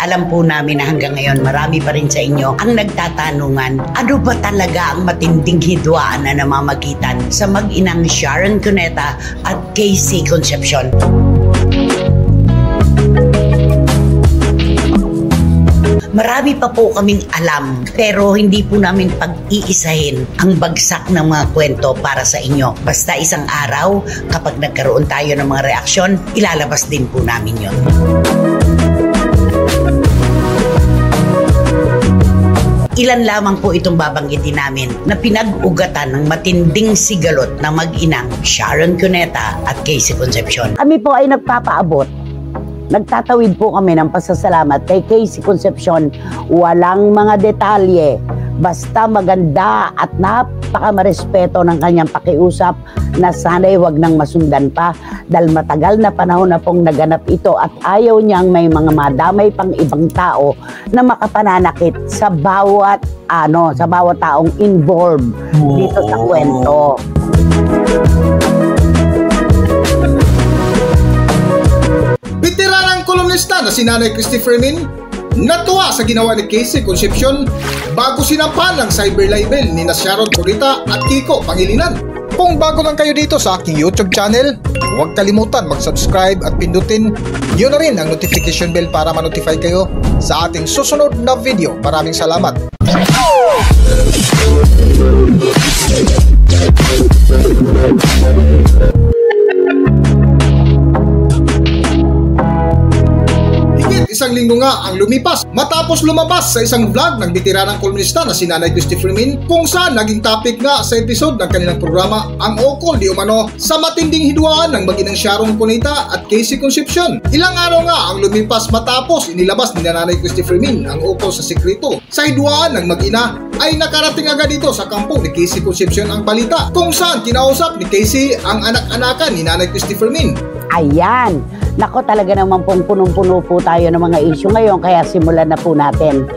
Alam po namin na hanggang ngayon marami pa rin sa inyo ang nagtatanungan, ano ba talaga ang matinding hidwaan na namamagitan sa mag-inang Sharon Cuneta at Casey Concepcion? Marami pa po kaming alam pero hindi po namin pag-iisahin ang bagsak ng mga kwento para sa inyo. Basta isang araw, kapag nagkaroon tayo ng mga reaksyon, ilalabas din po namin yon. Ilan lamang po itong babanggitin namin na pinag-ugatan ng matinding sigalot na mag-inang Sharon Cuneta at Casey Concepcion. Kami po ay nagpapaabot. Nagtatawid po kami ng pasasalamat kay Casey Concepcion. Walang mga detalye. Basta maganda at napakamarespeto ng kanyang pakiusap na sana'y wag nang masundan pa dahil matagal na panahon na pong naganap ito at ayaw niyang may mga madamay pang ibang tao na makapananakit sa bawat taong involved dito sa kwento. Veteranang kolumnista na si Nanay Christy Fermin natuwa sa ginawa ni Casey Concepcion bago sinampan ng cyber libel ni Sharon Cuneta at Kiko Pangilinan. Kung bago lang kayo dito sa aking YouTube channel, huwag kalimutan mag-subscribe at pindutin yun na rin ang notification bell para ma-notify kayo sa ating susunod na video. Maraming salamat! Isang linggo nga ang lumipas matapos lumabas sa isang vlog ng veteranang kolumnista na si Nanay Christy Fermin kung saan naging topic nga sa episode ng kanilang programa ang ukol di umano sa matinding hidwaan ng mag-inang Sharon Cuneta at Casey Concepcion. Ilang araw nga ang lumipas matapos inilabas ni Nanay Christy Fermin ang ukol sa sekreto sa hidwaan ng mag-ina ay nakarating agad dito sa kampo ni Casey Concepcion ang balita kung saan kinausap ni Casey ang anak-anakan ni Nanay Christy Fermin. Ayan! Nako, talaga naman pong punong-puno po tayo ng mga issue ngayon kaya simulan na po natin.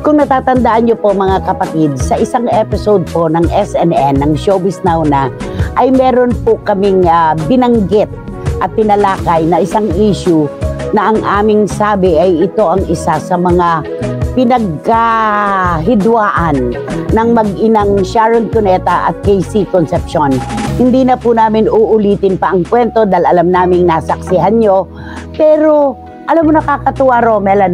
Kung natatandaan nyo po mga kapatid, sa isang episode po ng SNN, ng Showbiz Now na, ay meron po kaming binanggit at pinalakay na isang issue na ang aming sabi ay ito ang isa sa mga pinagkahidwaan ng mag-inang Sharon Cuneta at Casey Concepcion. Hindi na po namin uulitin pa ang kwento dahil alam naming nasaksihan nyo. Pero alam mo nakakatuwa, Romel,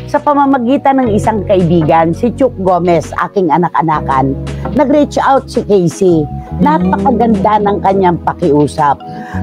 sa pamamagitan ng isang kaibigan, si Chuck Gomez, aking anak-anakan, nag-reach out si Casey. Napakaganda ng kanyang pakiusap.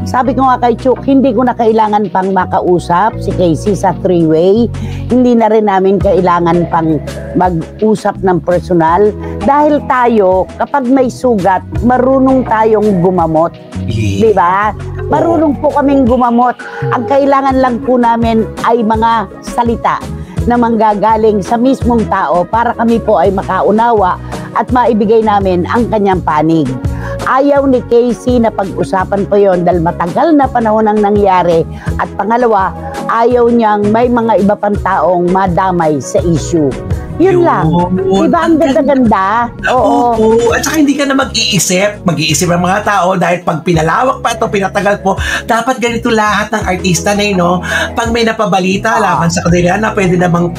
Sabi ko nga kay Chuck, hindi ko na kailangan pang makausap si Casey sa three-way. Hindi na rin namin kailangan pang mag-usap ng personal. Dahil tayo, kapag may sugat, marunong tayong gumamot. Diba? Marunong po kaming gumamot. Ang kailangan lang po namin ay mga salita na manggagaling sa mismong tao para kami po ay makaunawa at maibigay namin ang kanyang panig. Ayaw ni Casey na pag-usapan po yon dahil matagal na panahon ang nangyari at pangalawa, ayaw niyang may mga iba pang taong madamay sa issue. Yun lang. Diba ang ganda-ganda? Oo. At saka hindi ka na mag-iisip ang mga tao dahil pag pinalawak pa ito, pinatagal po, dapat ganito lahat ng artista na yun, pag may napabalita laban sa kanila na pwede namang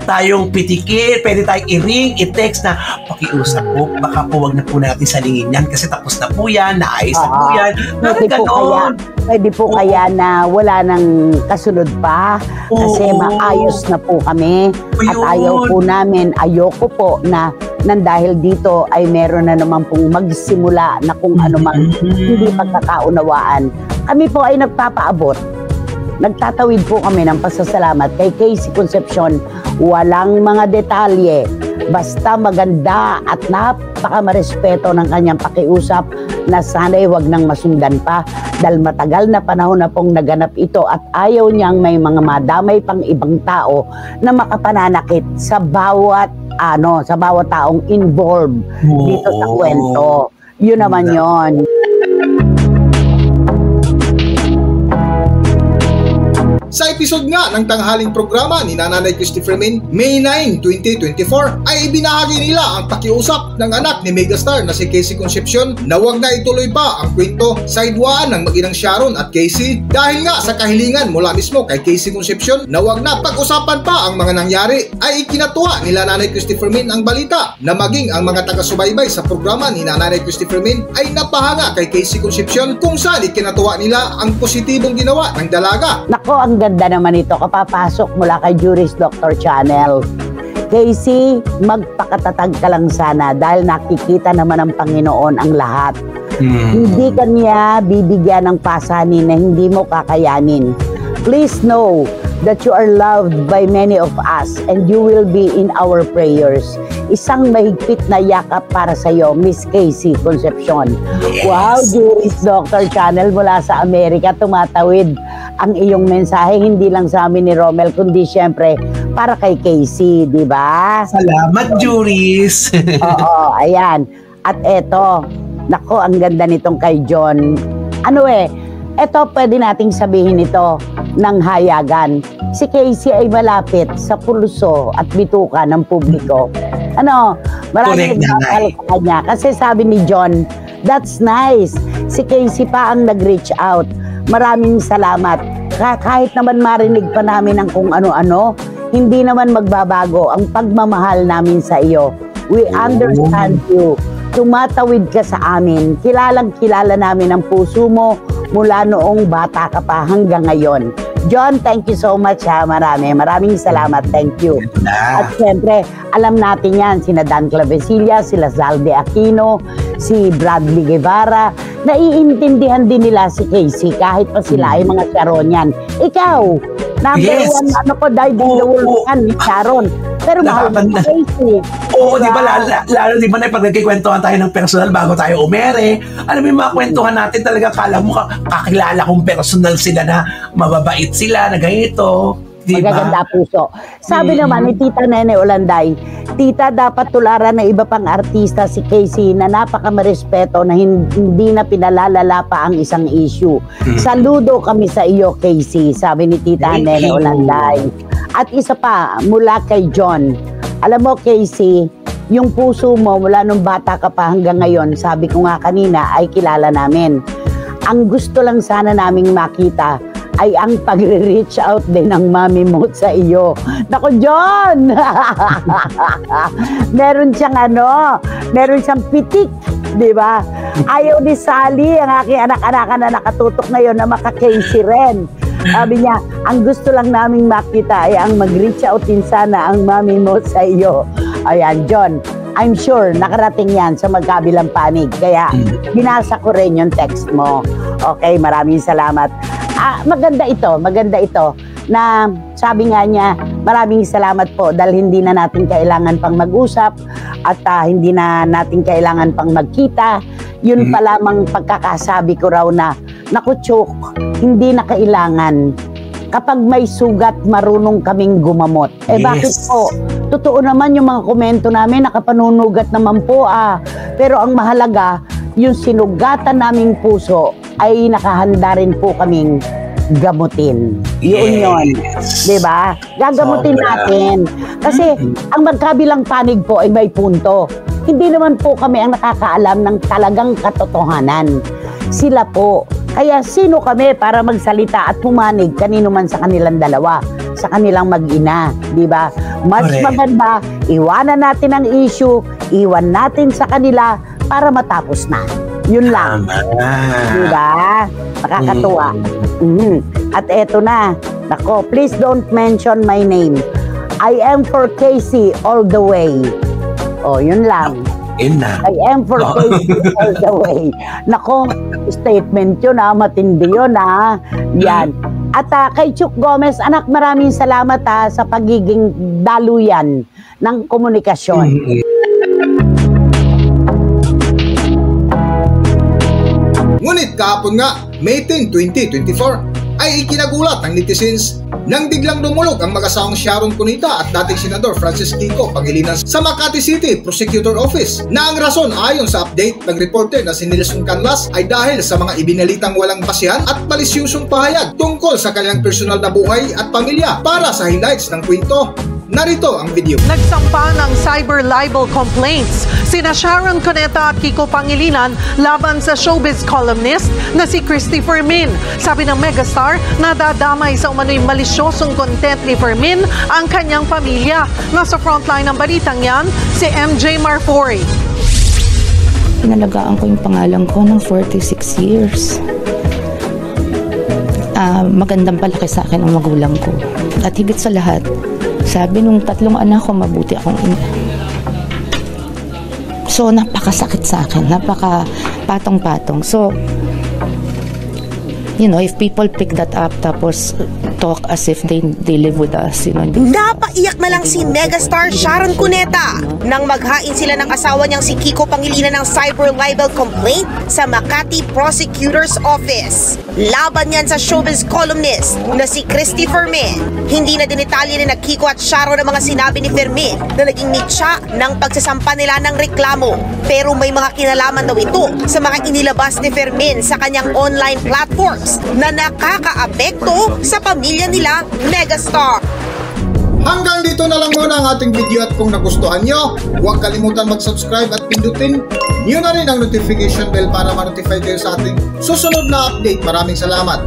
tayong pitikin, pwede tayong i-ring, i-text na pakiusap po, baka po wag na po natin salingin yan kasi tapos na po yan, naayos na po yan. Pwede po kaya na wala nang kasunod pa kasi maayos na po kami at ayaw po namin, ayoko po na nang dahil dito ay meron na naman pong magsimula na kung ano mang hindi pagkakaunawaan. Kami po ay nagpapaabot. Nagtatawid po kami ng pasasalamat kay Casey Concepcion. Walang mga detalye. Basta maganda at napakamarespeto ng kanyang pakiusap na sana'y wag nang masundan pa dahil matagal na panahon na pong naganap ito at ayaw niyang may mga madamay pang ibang tao na makapananakit sa bawat taong involved dito sa kwento. Yun naman yon. Sa episode nga ng tanghaling programa ni Nanay Christopher Min, May 9, 2024 ay ibinahagi nila ang pakiusap ng anak ni megastar na si Casey Concepcion na wag na ituloy pa ang kwento sa hidwaan ng mag-inang Sharon at Casey dahil nga sa kahilingan mula mismo kay Casey Concepcion na wag na pag-usapan pa ang mga nangyari. Ay ikinatuwa nila Nanay Christopher Min ang balita na maging ang mga taga-subaybay sa programa ni Nanay Christopher Min ay napahanga kay Casey Concepcion kung saan ikinatuwa nila ang positibong ginawa ng dalaga. Nako, ang ganda naman ito. Kapapasok mula kay Juris Doctor Channel. Casey, magpakatatag ka lang sana dahil nakikita naman ng Panginoon ang lahat. Hindi kanya bibigyan ng pasanin na hindi mo kakayanin. Please know that you are loved by many of us and you will be in our prayers. Isang mahigpit na yakap para sa iyo, Miss Casey Concepcion. Yes. Wow, Juris Doctor Channel mula sa Amerika, tumatawid ang iyong mensahe, hindi lang sa amin ni Romel, kundi syempre para kay Casey, di ba? Salamat, Juris. Oo, ayan. At eto, nako, ang ganda nitong kay John. Eto, pwede nating sabihin ito ng hayagan. Si Casey ay malapit sa pulso at bituka ng publiko. Maraming nagpapal sa kanya. Kasi sabi ni John, that's nice. Si Casey pa ang nag-reach out. Maraming salamat. Kahit naman marinig pa namin ang kung ano-ano, hindi naman magbabago ang pagmamahal namin sa iyo. We understand you. Tumatawid ka sa amin. Kilalang-kilala namin ang puso mo mula noong bata ka pa hanggang ngayon. John, thank you so much ha. Maraming salamat. Thank you. At siyempre, alam natin yan, sina Dan Clavecilla, sila Zalde Aquino, si Bradley Guevara. Naiintindihan din nila si Casey kahit pa sila ay mga Sharonian. Ikaw, number one, died in the world yan, ni Sharon. Pero mahal mo si Casey. Oo, di ba? Lalo di ba na pag nagkikwentuhan tayo ng personal bago tayo umere, alam mo yung mga kwentuhan natin talaga, kala mo kakilala kong personal sila na mababait sila, na ganito. Diba? Magaganda puso. Sabi naman ni Tita Nene Olanday, Tita, dapat tularan na iba pang artista si Casey na napakamarespeto na hindi na pinalalala pa ang isang issue. Saludo kami sa iyo, Casey, sabi ni Tita Nene Olanday. At isa pa, mula kay John. Alam mo, Casey, yung puso mo mula nung bata ka pa hanggang ngayon, sabi ko nga kanina, ay kilala namin. Ang gusto lang sana naming makita ay ang pagre-reach out din ng mami mo sa iyo. Nako, John! meron siyang pitik, di ba? Ayaw ni Sally, ang aking anak-anakan na nakatutok ngayon na maka-Casey rin. Sabi niya, ang gusto lang naming makita ay ang mag-reach out din sana ang mami mo sa iyo. Ayan, John, I'm sure nakarating yan sa magkabilang panig. Kaya binasa ko rin yung text mo. Okay, maraming salamat. Maganda ito na sabi nga niya, maraming salamat po dahil hindi na natin kailangan pang mag-usap at hindi na natin kailangan pang magkita. Yun pa lamang pagkakasabi ko raw na, naku Chok, hindi na kailangan. Kapag may sugat, marunong kaming gumamot. Bakit po? Totoo naman yung mga komento namin, nakapanunugat naman po Pero ang mahalaga, yung sinugatan naming puso ay nakahanda rin po kaming gamutin. Yun. Diba? Gagamutin natin. Kasi ang magkabilang panig po ay may punto. Hindi naman po kami ang nakakaalam ng talagang katotohanan. Sila po. Kaya sino kami para magsalita at pumanig kanino man sa kanilang dalawa, sa kanilang mag-ina, di ba? Mas maganda, iwanan natin ang issue, iwan natin sa kanila para matapos na. Yun lang. Di ba? Nakakatuwa. At eto na. Nako, please don't mention my name. I am for Casey all the way. Yun lang. I am for Casey all the way. Nako, statement yun matindi yun Yan. At kay Chuk Gomez, anak, maraming salamat sa pagiging daluyan ng komunikasyon. Ngunit kahapon nga, May 10, 2024, ay ikinagulat ng netizens nang biglang dumulog ang mag-asawang Sharon Cuneta at dating Senador Francis Kiko Pangilinan sa Makati City Prosecutor Office, na ang rason ayon sa update ng reporter na si Nelson Canlas ay dahil sa mga ibinalitang walang basihan at malisyusong pahayag tungkol sa kanilang personal na buhay at pamilya. Para sa highlights ng kwento, narito ang video. Nagsampa ng cyber libel complaints sina Sharon Cuneta at Kiko Pangilinan laban sa showbiz columnist na si Christy Fermin. Sabi ng megastar, nadadamay sa umano'y malisyosong content ni Fermin ang kanyang pamilya. Nasa frontline ng balitang yan, si MJ Marfori. Pinalagaan ko yung pangalan ko ng 46 years. Magandang palaki sa akin ang magulang ko. At higit sa lahat, sabi nung 3 anak ko, mabuti akong ina. So, napakasakit sa akin. Napaka-patong-patong. So, you know, if people pick that up tapos talk as if they live with us, you know. Napaiyak na lang si megastar Sharon Cuneta nang maghain sila ng asawa niyang si Kiko Pangilinan ng cyber libel complaint sa Makati Prosecutor's Office. Laban yan sa showbiz columnist na si Christy Fermin. Hindi na dinitalye ni Kiko at Sharon ang mga sinabi ni Fermin na naging mitya ng pagsasampa nila ng reklamo. Pero may mga kinalaman daw ito sa mga inilabas ni Fermin sa kanyang online platforms na nakakaapekto sa pamilya nila megastar. Hanggang dito na lang muna ang ating video, at kung nagustuhan nyo, huwag kalimutan mag-subscribe at pindutin nyo na rin ang notification bell para ma-notify kayo sa ating susunod na update. Maraming salamat!